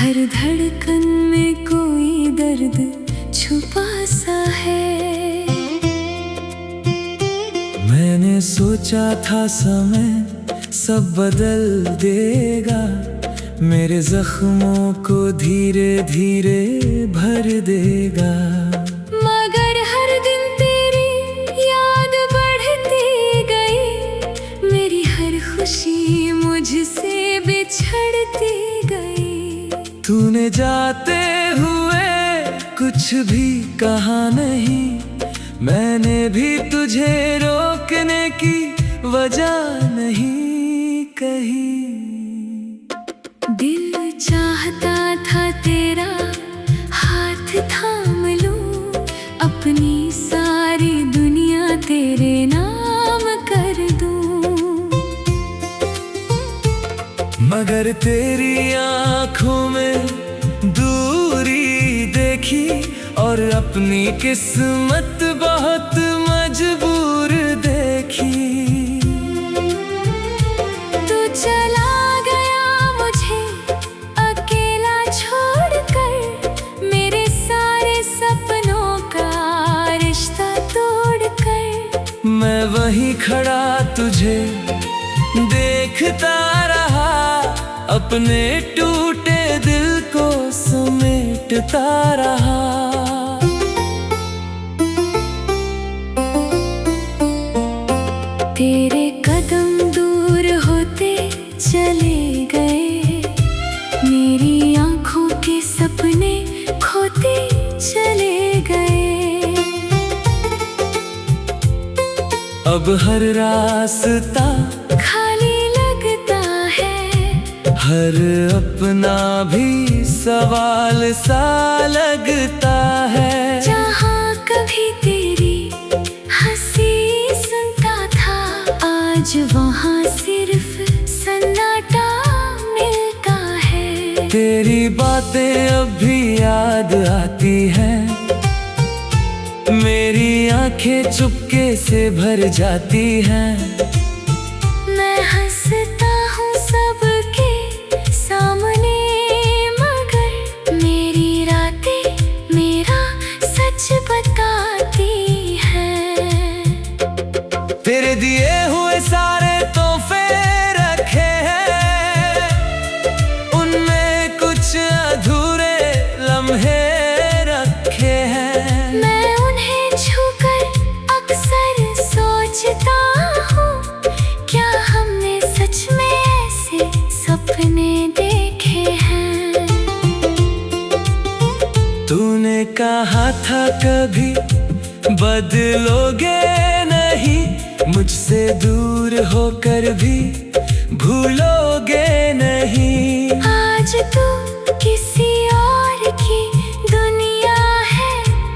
हर धड़कन में कोई दर्द छुपा सा है। मैंने सोचा था समय सब बदल देगा, मेरे जख्मों को धीरे धीरे भर देगा। मगर हर दिन तेरी याद बढ़ती गई, मेरी हर खुशी मुझसे बिछड़ती गई। तूने जाते हुए कुछ भी कहा नहीं, मैंने भी तुझे रोकने की वजह नहीं कही। दिल चाहता था तेरा हाथ थाम लूं, अपनी सारी दुनिया तेरे नाम कर दूं। मगर तेरी आँखों में दूरी देखी और अपनी किस्मत बहुत मजबूर देखी। तू चला गया मुझे अकेला छोड़कर, मेरे सारे सपनों का रिश्ता तोड़कर। मैं वहीं खड़ा तुझे देखता रहा, अपने टूटे दिल को समेटता रहा। तेरे कदम दूर होते चले गए, मेरी आँखों के सपने खोते चले गए। अब हर रास्ता खाली लगता है, हर अपना भी सवाल सा लगता है। जहाँ कभी तेरी हंसी सुनता था, आज वहाँ सिर्फ सन्नाटा मिलता है। तेरी बातें अब भी याद आती हैं, मेरी आंखें चुपके से भर जाती हैं। मैं हंसता हूँ सबके सामने, मगर मेरी रातें मेरा सच बताती हैं। तेरे दिए हुए सारे तोहफे रखे हैं, उनमें कुछ अधूरे लम्हे रखे हैं। मैं उन्हें छूकर अक्सर सोचता हूँ, क्या हमने सच में ऐसे सपने देखे हैं। तूने कहा था कभी बदलोगे नहीं, मुझसे दूर होकर भी भूलोगे नहीं। आज तू किसी और की दुनिया है,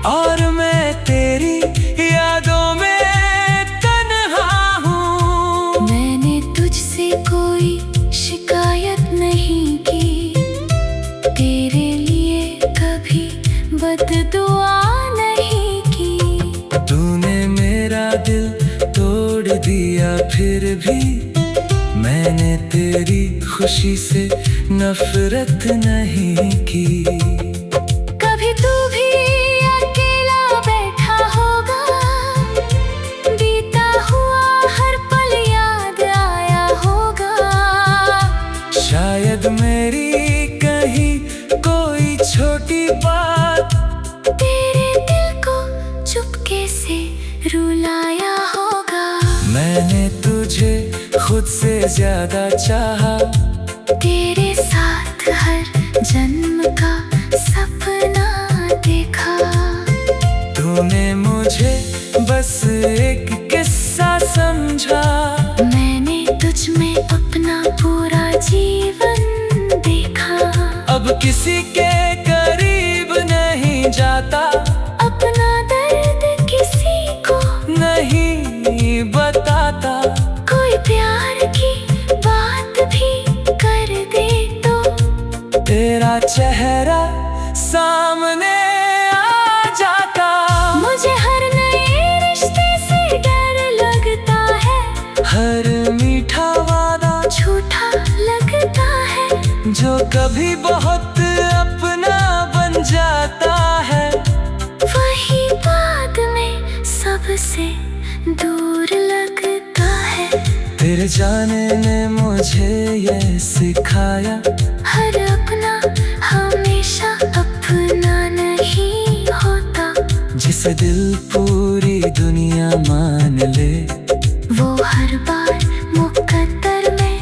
और मैं तेरी यादों में तन्हा हूँ। मैंने तुझसे कोई शिकायत नहीं की, तेरे लिए कभी बददुआ नहीं की। तूने मेरा दिल तोड़ दिया, फिर भी मैंने तेरी खुशी से नफरत नहीं की। कभी तू भी अकेला बैठा होगा, बीता हुआ हर पल याद आया होगा। शायद मेरी कहीं कोई छोटी बात तेरे दिल को चुपके से रुलाया होगा। मैंने तुझे खुद से ज्यादा चाहा, तेरे साथ हर जन्म का सपना देखा। तूने मुझे बस एक किस्सा समझा, मैंने तुझ में अपना पूरा जीवन देखा। अब किसी के करीब नहीं जाता, अपना दर्द किसी को नहीं बताता। कोई प्यार की बात भी कर दे तो तेरा चेहरा सामने आ जाता। मुझे हर नए रिश्ते से डर लगता है, हर मीठा वादा झूठा लगता है। जो कभी बहुत तेरे जाने ने मुझे ये सिखाया, हर अपना हमेशा अपना नहीं होता। जिसे दिल पूरी दुनिया मान ले, वो हर बार मुकद्दर में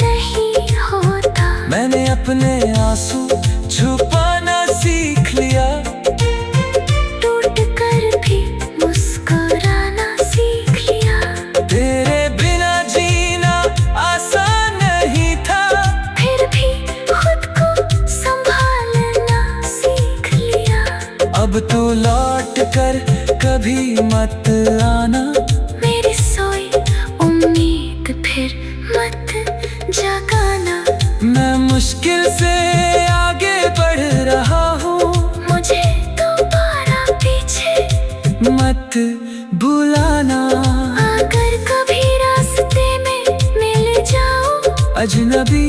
नहीं होता। मैंने अपने आंसू छुपाना सीख लिया, टूट कर भी मुस्कुराना सीख लिया। तेरे बिना जीना आसान नहीं था, फिर भी खुद को संभालना सीख लिया। अब तू लौट कर कभी मत आना, मेरी सोई उम्मीद फिर मत जगाना। मैं मुश्किल से आगे बढ़ रहा हूँ, मुझे दोबारा पीछे मत बुलाना। अगर कभी रास्ते में मिल जाऊं, अजनबी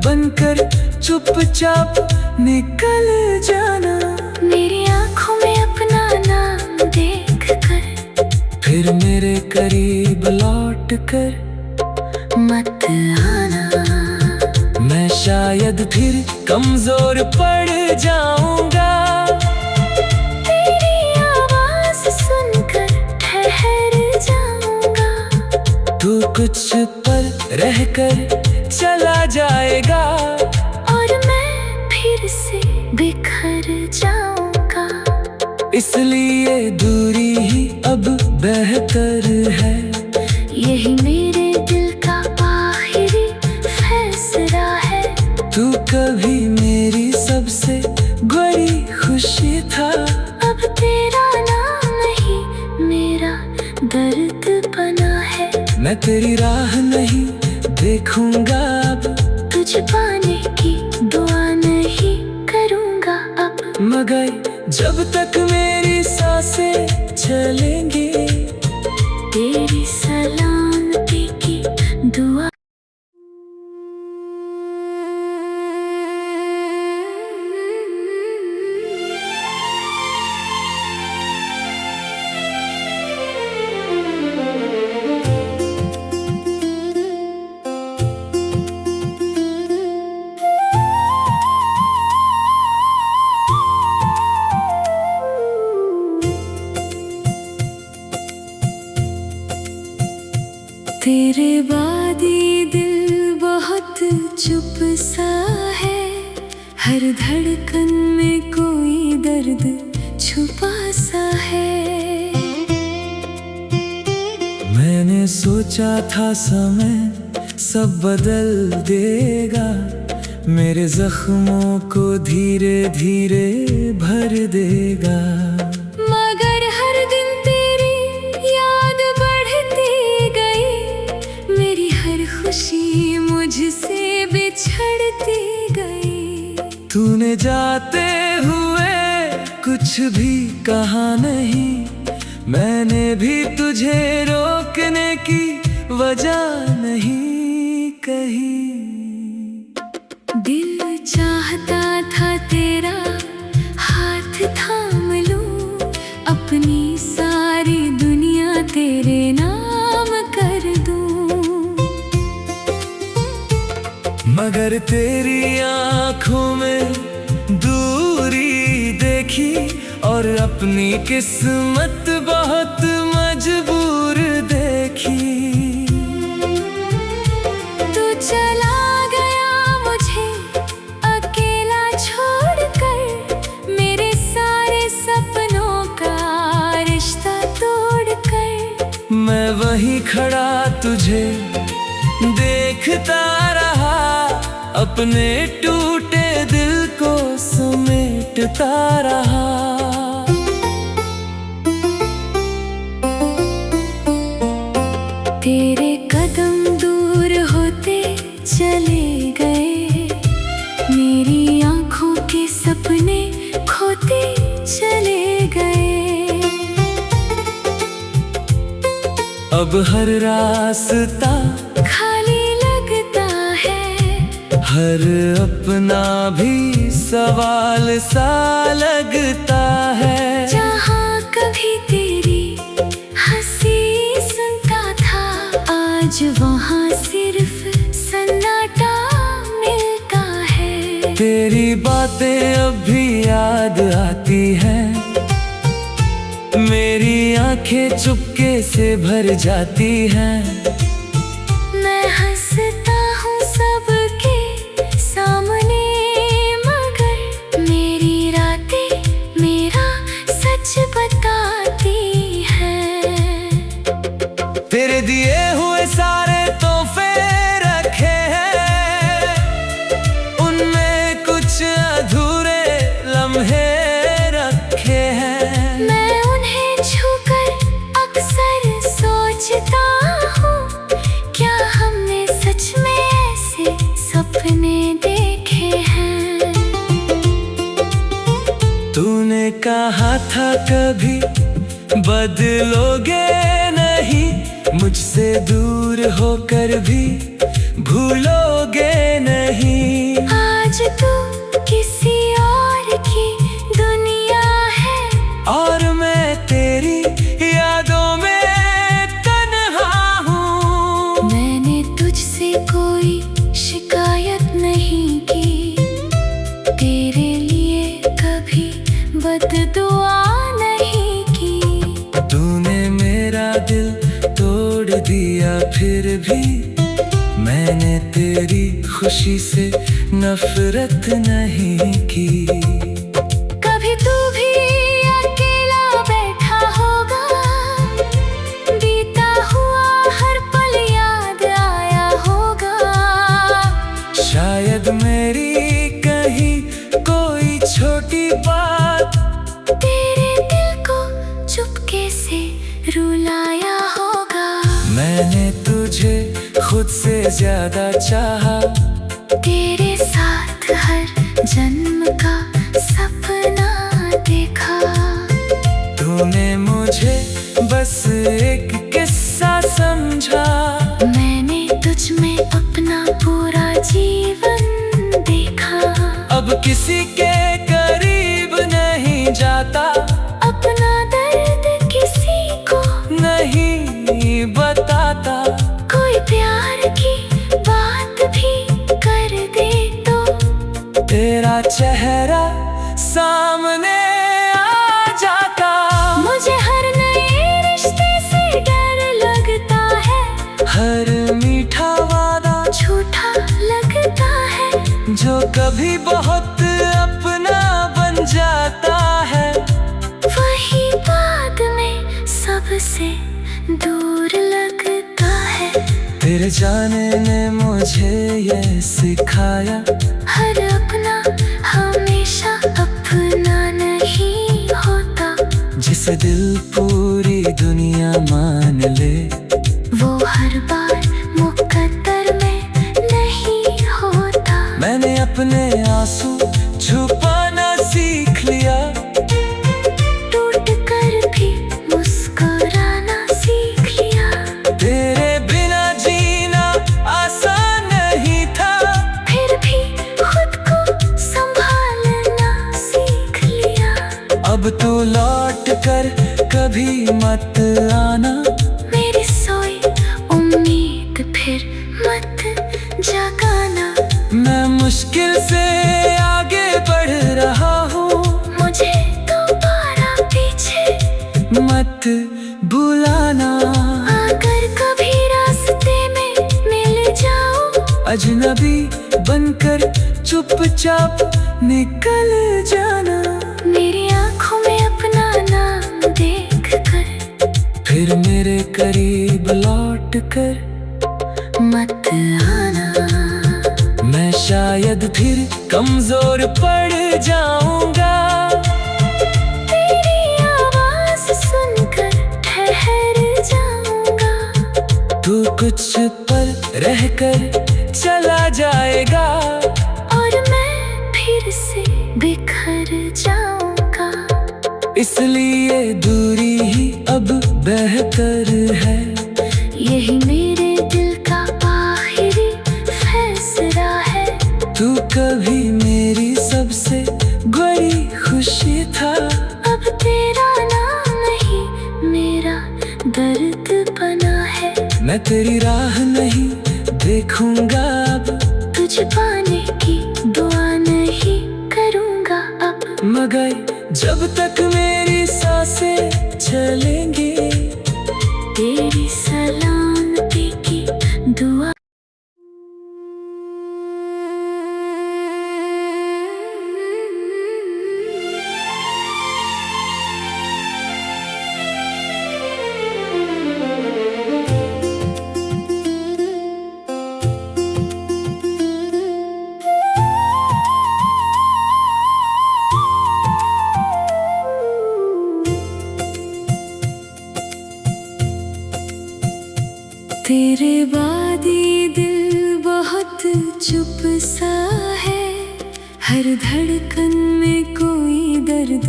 बनकर चुपचाप निकल जाना। मेरी आंखों में अपना नाम देख कर फिर मेरे करीब लौट कर मत आना। मैं शायद फिर कमजोर पड़ जाऊंगा, तेरी आवाज सुनकर ठहर जाऊंगा। तू कुछ पल रहकर चला जाएगा, और मैं फिर से बिखर जाऊंगा। इसलिए दूरी ही अब बेहतर है। यही मेरे दिल का आखिरी फैसला है। तू कभी मेरी सबसे बड़ी खुशी था, अब तेरा नाम नहीं मेरा दर्द बना है। मैं तेरी राह नहीं देखूंगा अब, तुझ पाने की दुआ नहीं करूंगा अब। मगर जब तक मेरी सांसें चलेंगी, तेरी सलामती की दुआ। तेरे बाद ये दिल बहुत चुप सा है, हर धड़कन में कोई दर्द छुपा सा है। मैंने सोचा था समय सब बदल देगा, मेरे जख्मों को धीरे धीरे भर देगा। मगर हर दिन तेरी याद बढ़ती गई, मेरी हर खुशी मुझसे बिछड़ती गई। तूने जाते हुए कुछ भी कहा नहीं, मैंने भी तुझे रोकने की वजह नहीं कही। दिल चाहता था तेरा हाथ थाम लूं, अपनी सारी दुनिया तेरे नाम कर दूं। मगर तेरी आंखों में दूरी देखी, और अपनी किस्मत बहुत मजबूर देखी। तू चला गया मुझे अकेला छोड़कर, मेरे सारे सपनों का रिश्ता तोड़कर। मैं वहीं खड़ा तुझे देखता रहा, अपने टूटे दिल को समेटता रहा। तेरे कदम दूर होते चले गए, मेरी आंखों के सपने खोते चले गए। अब हर रास्ता खाली लगता है, हर अपना भी सवाल सा लगता है। जहाँ कभी तेरी हंसी सुनता था, आज आज वहाँ सिर्फ सन्नाटा मिलता है। तेरी बातें अब भी याद आती हैं, मेरी आंखें चुपके से भर जाती हैं। मैं हंसता हूँ सबके सामने, मगर मेरी रातें मेरा सच बताती हैं। तेरे दिए हुए सारे तोहफे रखे हैं, उनमें कुछ अधूरे लम्हे रखे हैं। मैं उन्हें छूकर अक्सर सोचता हूँ, क्या हमने सच में ऐसे सपने देखे हैं। तूने कहा था कभी बदलोगे नहीं, मुझसे दूर होकर भी भूलोगे नहीं। आज तू किसी और की दुनिया है, और मैं तेरी यादों में तन्हा हूँ। मैंने तुझसे कोई शिकायत नहीं की, तेरे लिए कभी बददुआ नहीं की। तूने मेरा दिल तोड़ दिया, फिर भी मैंने तेरी खुशी से नफरत नहीं की। कभी तू भी अकेला बैठा होगा, बीता हुआ हर पल याद आया होगा। शायद मेरी कहीं कोई छोटी बात तेरे दिल को चुपके से रुलाया होगा। मैंने तुझे खुद से ज्यादा चाहा, तेरे साथ हर जन्म का सपना देखा। तूने मुझे बस एक किस्सा समझा, मैंने तुझ में अपना पूरा जीवन देखा। अब किसी के करीब नहीं जाता, अपना दर्द किसी को नहीं बताता। कोई प्यार की बात भी कर दे तो तेरा चेहरा सामने आ जाता। मुझे हर नए रिश्ते से डर लगता है, हर मीठा वादा झूठा लगता है। जो कभी बहुत अपना बन जाता है, वही बाद में सबसे दूर लगता है। तेरे जाने ने मुझे ये सिखाया, हर अपना हमेशा अपना नहीं होता। जिसे दिल पूरी दुनिया मान ले, वो हर बार मुकद्दर में नहीं होता। मैंने अपने आंसू छुपाना सीख लिया, टूट कर भी मुस्कुराना सीख लिया। तेरे बिना जीना आसान नहीं था, फिर भी खुद को संभालना सीख लिया। अब तू लौट कर कभी मत आना, मेरी सोई उम्मीद फिर मत जगाना। मैं मुश्किल से आगे बढ़ रहा हूँ, मुझे दोबारा पीछे मत बुलाना। अगर कभी रास्ते में मिल जाओ, अजनबी बनकर चुपचाप निकल जाना। मेरी आंखों में अपना नाम देख कर फिर मेरे करीब लौट कर मत आना। मैं शायद फिर कमजोर पड़ जाऊंगा, तेरी आवाज सुनकर ठहर जाऊंगा। तू कुछ पल रहकर चला जाएगा, और मैं फिर से बिखर जाऊंगा। इसलिए दूरी ही अब बेहतर है। यही मेरे दिल का आखिरी फैसला है। तू कभी मेरी सबसे बड़ी खुशी था, अब तेरा नाम नहीं मेरा दर्द बना है। मैं मैं तेरी राह नहीं देखूंगा अब, तुझ पाने की दुआ नहीं करूँगा अब। मगर जब तक मेरी सांसें चलेंगी, तेरी सलामती की दुआ। तेरे बाद ये दिल बहुत चुप सा है, हर धड़कन में कोई दर्द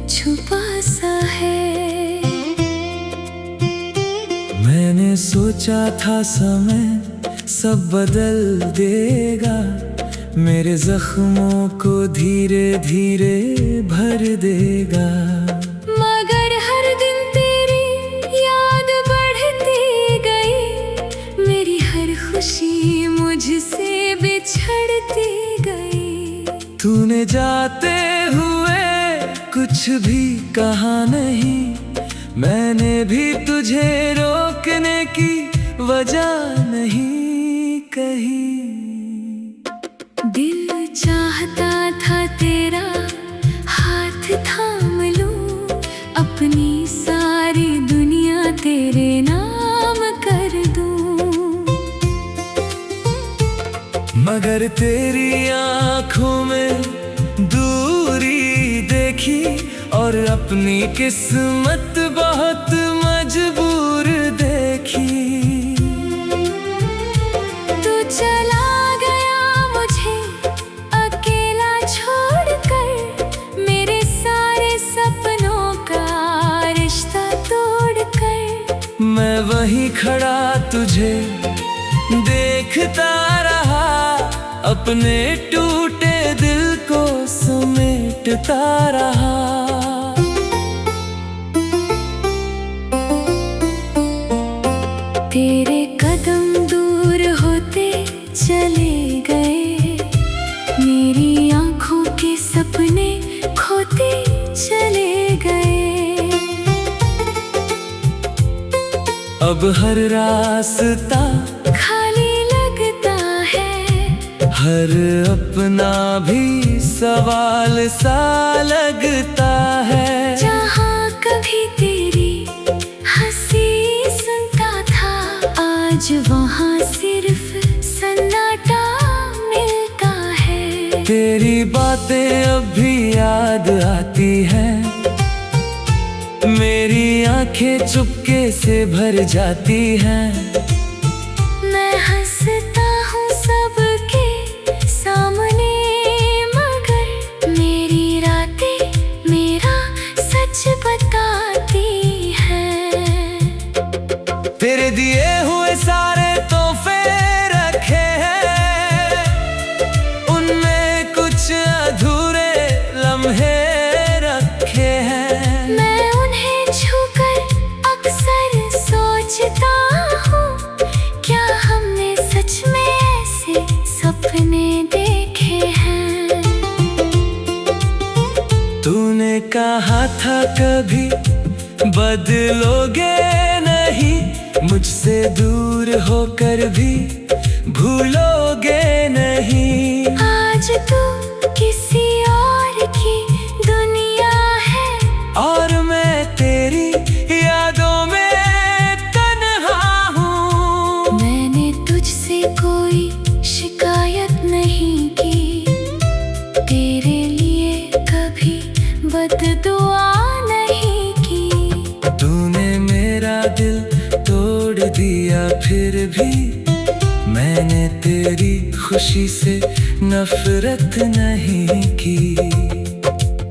छुपा सा है। मैंने सोचा था समय सब बदल देगा, मेरे जख्मों को धीरे धीरे भर देगा। मगर हर दिन तेरी याद बढ़ती गई, मेरी हर खुशी मुझसे बिछड़ती गई। तूने जाते हुए कुछ भी कहा नहीं, मैंने भी तुझे रोकने की वजह नहीं कही। दिल चाहता था तेरा हाथ थाम लूं, अपनी सारी दुनिया तेरे नाम कर दूं। मगर तेरी आंखों में दूरी देखी, और अपनी किस्मत बहुत मजबूर देखी। तू चला गया मुझे अकेला छोड़कर, मेरे सारे सपनों का रिश्ता तोड़कर। मैं वहीं खड़ा तुझे देखता रहा, अपने टूटे दिल को समेटता रहा। तेरे कदम दूर होते चले गए, मेरी आंखों के सपने खोते चले गए। अब हर रास्ता खाली लगता है, हर अपना भी सवाल सा लगता है। जहाँ कभी तेरी हंसी सुनता था, आज वहाँ सिर्फ सन्नाटा मिलता है। तेरी बातें अब भी याद आती हैं, मेरी आंखें चुपके से भर जाती हैं। मैं हंसता हूँ सबके सामने, मगर मेरी रातें मेरा सच बताती हैं। तेरे दिए हुए सारे तोहफे रखे हैं, उनमें कुछ अधूरे लम्हे रखे हैं। मैं उन्हें छूकर अक्सर सोचता हूँ, क्या हमने सच में ऐसे सपने देखे हैं। तूने कहा था कभी बदलोगे नहीं, मुझसे दूर होकर भी भूलोगे नहीं। आज तू किसी और की दुनिया है, और मैं तेरी यादों में तन्हा हूँ। मैंने तुझसे कोई शिकायत नहीं की, तेरे लिए कभी बददुआ नहीं की। तूने मेरा दिल तोड़ दिया, फिर भी मैंने तेरी खुशी से नफरत नहीं की।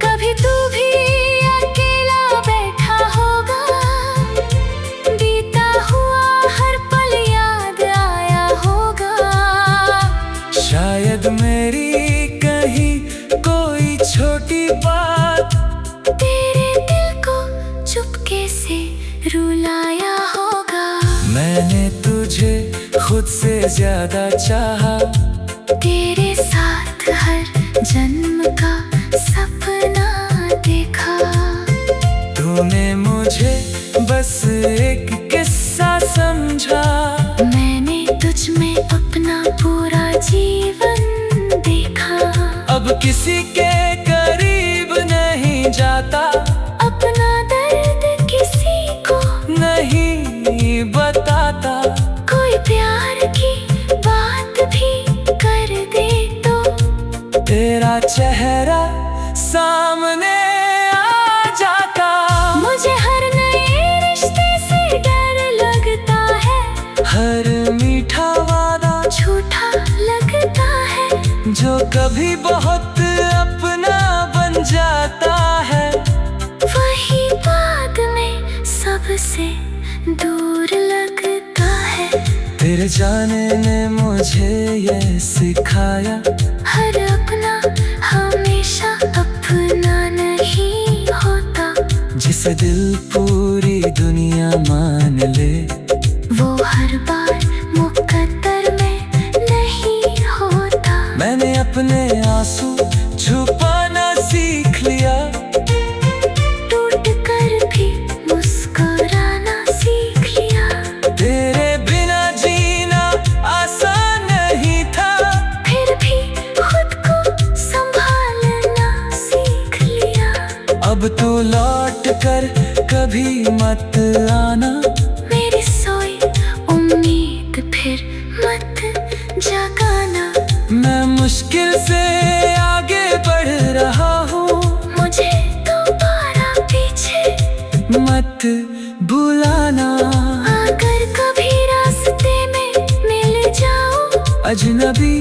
कभी तू भी अकेला बैठा होगा, बीता हुआ हर पल याद आया होगा। शायद मेरी कहीं कोई छोटी बात तेरे दिल को चुपके से रुलाया होगा। मैंने तुझ खुद से ज्यादा चाहा। तेरे साथ हर जन्म का सपना देखा। तूने मुझे बस एक किस्सा समझा। मैंने तुझ में अपना पूरा जीवन देखा। अब किसी के करीब नहीं जाता, अपना दर्द किसी को नहीं बताता। कोई प्यार की बात भी कर दे तो तेरा चेहरा सामने आ जाता। मुझे हर नए रिश्ते से डर लगता है। हर मीठा वादा झूठा लगता है। जो कभी बहुत अपना बन जाता है, वही बाद में सबसे दूर लगता है। तेरे जाने ने मुझे ये सिखाया। हर अपना हमेशा अपना नहीं होता। जिसे दिल पूरी दुनिया मान ले, वो हर बार मुकद्दर में नहीं होता। मैंने अपने आंसू छुपाना सीख लिया। टूट कर भी मुस्कुराना सीख लिया। तेरे बिना जीना आसान नहीं था, फिर भी खुद को संभालना सीख लिया। अब तू लौट कर कभी मत आना। मेरी सोई उम्मीद फिर मत जगाना। मैं मुश्किल से आगे बढ़ रहा हूँ, मुझे दोबारा पीछे मत बुलाना। अगर कभी रास्ते में मिल जाऊं, अजनबी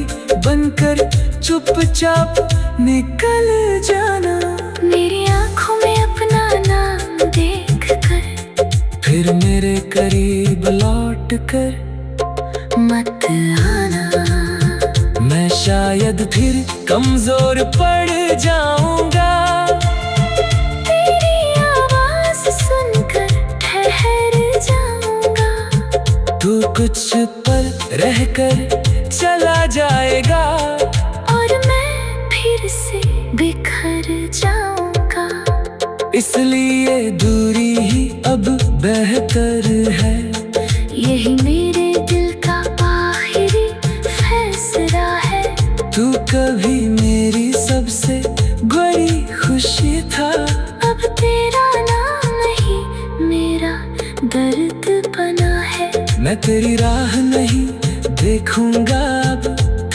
बनकर चुपचाप निकल जाना। मेरी आंखों में अपना नाम देख कर फिर मेरे करीब लौट कर मत आना। मैं शायद फिर कमजोर पड़ जाऊंगा। तेरी आवाज सुनकर ठहर जाऊंगा। तू कुछ पल रहकर चला जाएगा, और मैं फिर से बिखर जाऊंगा। इसलिए दूरी ही अब बेहतर है। यही मेरे दिल का आखिरी फैसला है। तू कभी मेरी सबसे बड़ी खुशी था। अब तेरा नाम नहीं मेरा दर्द बना है। मैं तेरी राह नहीं देखूंगा अब,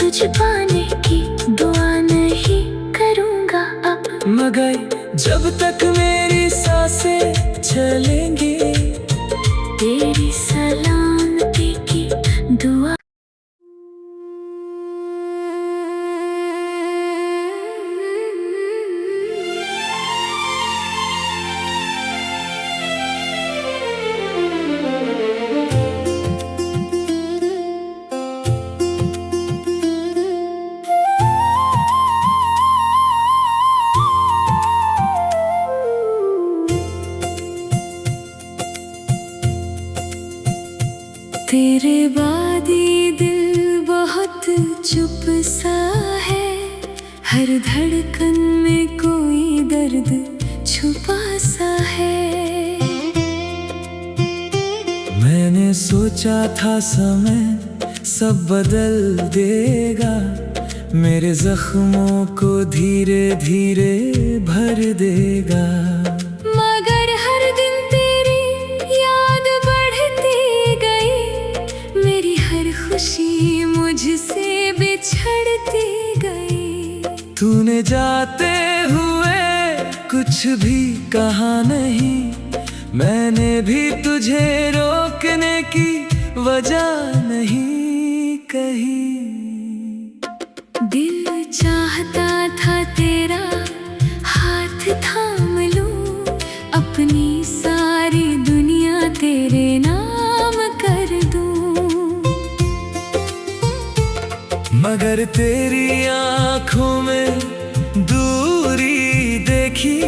तुझ पाने की दुआ नहीं करूंगा अब। मगर जब तक मेरी सांसें चलेंगी, तेरी सलामती की दुआ। तेरे बाद ये दिल बहुत चुप सा है। हर धड़कन में कोई दर्द छुपा सा है। मैंने सोचा था समय सब बदल देगा, मेरे जख्मों को धीरे धीरे भर देगा। मगर हर दिन तेरी याद बढ़ती गई। मेरी हर खुशी मुझसे बिछड़ती गई। तूने जाते हुए कुछ भी कहा नहीं, मैंने भी तुझे रोकने की वजह नहीं कही। दिल चाहता था तेरा हाथ थाम लूं, अपनी सारी दुनिया तेरे नाम कर दूं। मगर तेरी आँखों में दूरी देखी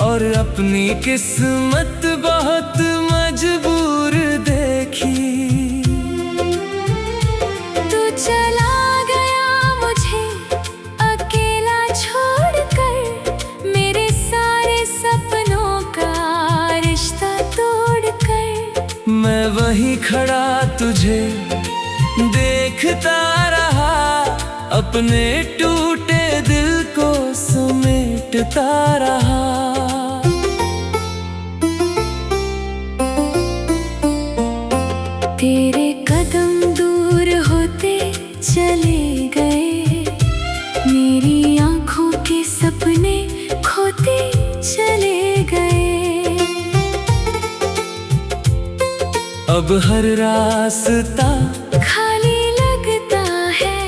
और अपनी किस्मत बहुत मजबूर देखी। खड़ा तुझे देखता रहा, अपने टूटे दिल को समेटता रहा। तेरे कदम दूर होते चले गए, मेरी आँखों के सपने खोते चले गए। अब हर रास्ता खाली लगता है,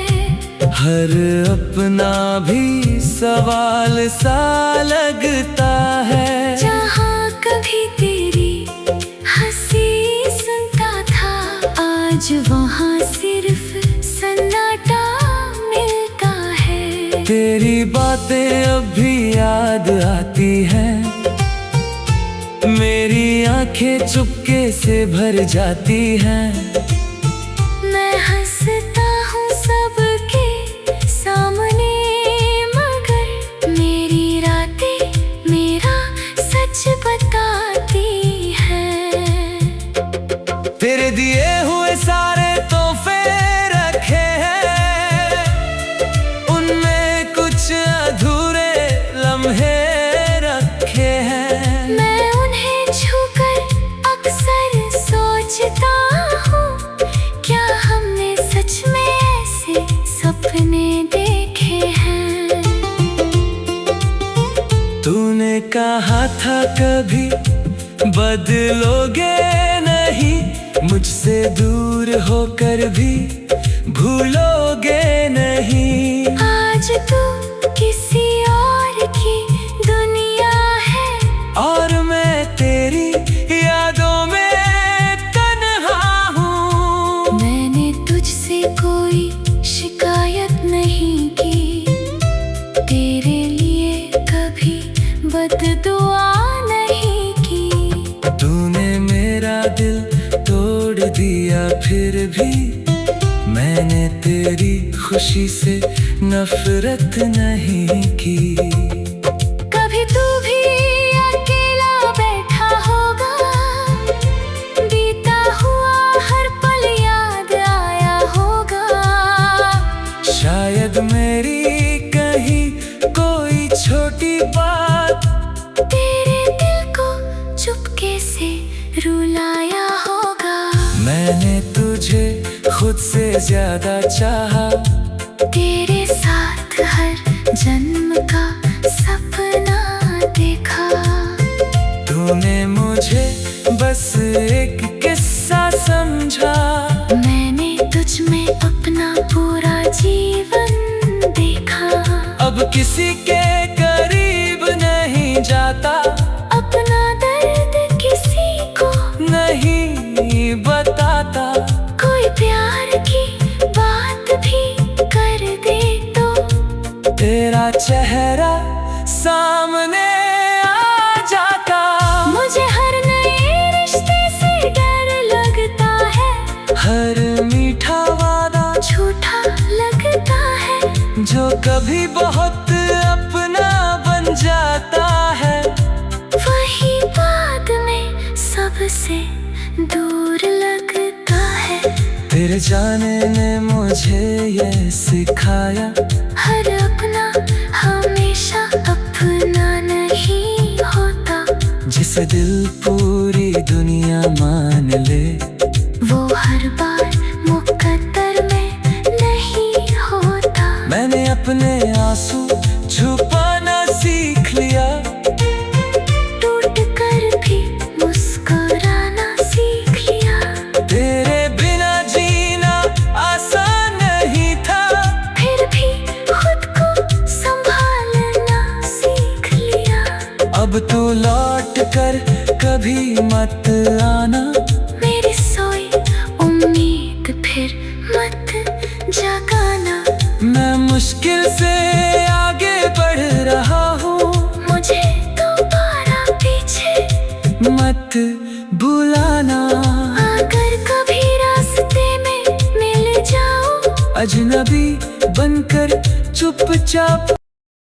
हर अपना भी सवाल सा लगता है। जहाँ कभी तेरी हंसी सुनता था, आज वहाँ सिर्फ सन्नाटा मिलता है। तेरी बातें अब भी याद आती हैं, मेरी आंखें चुपके से भर जाती हैं। मैं हंसता हूँ सबके सामने, मगर मेरी रातें मेरा सच बताती हैं। तेरे दिए हुए सारे तोहफे रखे हैं, उनमें कुछ अधूरे लम्हे रखे हैं। मैं उन्हें छूकर अक्सर सोचता हूँ, क्या हमने सच में ऐसे सपने देखे हैं। तूने कहा था कभी बदलोगे नहीं, मुझसे दूर होकर भी भूलोगे नहीं। आज तू किसी और की दुनिया है, और मैं तेरी यादों में तन्हा हूँ। मैंने तुझसे कोई शिकायत नहीं की, तेरे लिए कभी बददुआ नहीं की। तूने मेरा दिल तोड़ दिया, फिर भी मैंने तेरी खुशी से नफरत नहीं की। कभी तू भी अकेला बैठा होगा, बीता हुआ हर पल याद आया होगा। शायद मेरी कहीं कोई छोटी बात तेरे दिल को चुपके से रुलाया होगा। मैंने तुझे खुद से ज्यादा चाहा, तेरे साथ हर जन्म का सपना देखा। तूने मुझे बस एक किस्सा समझा, मैंने तुझ में अपना पूरा जीवन देखा। अब किसी के करीब नहीं जाता, अपना दर्द किसी को नहीं बताता। कोई प्यार की बात भी कर दे तो तेरा चेहरा सामने आ जाता। मुझे हर नए रिश्ते से डर लगता है, हर मीठा वादा झूठा लगता है। जो कभी बहुत अपना बन जाता है, वही बाद में सबसे दूर लगता है। तेरे जाने ने मुझे ये सिखाया, हर अपना हमेशा अपना नहीं होता। जिसे दिल पूरी दुनिया मान ले, वो हर बार मुकद्दर में नहीं होता। मैंने अपने आंसू छुपाना सीख लिया, टूट कर भी मुस्कुराना सीख लिया। तेरे बिना जीना आसान नहीं था, फिर भी खुद को संभालना सीख लिया। अब तू लौट कर कभी मत आना, मेरी सोई उम्मीद फिर मत जगाना। मैं मुश्किल से आगे बढ़ रहा हूँ, मुझे दोबारा पीछे मत बुलाना। अगर कभी रास्ते में मिल जाऊं, अजनबी बनकर चुपचाप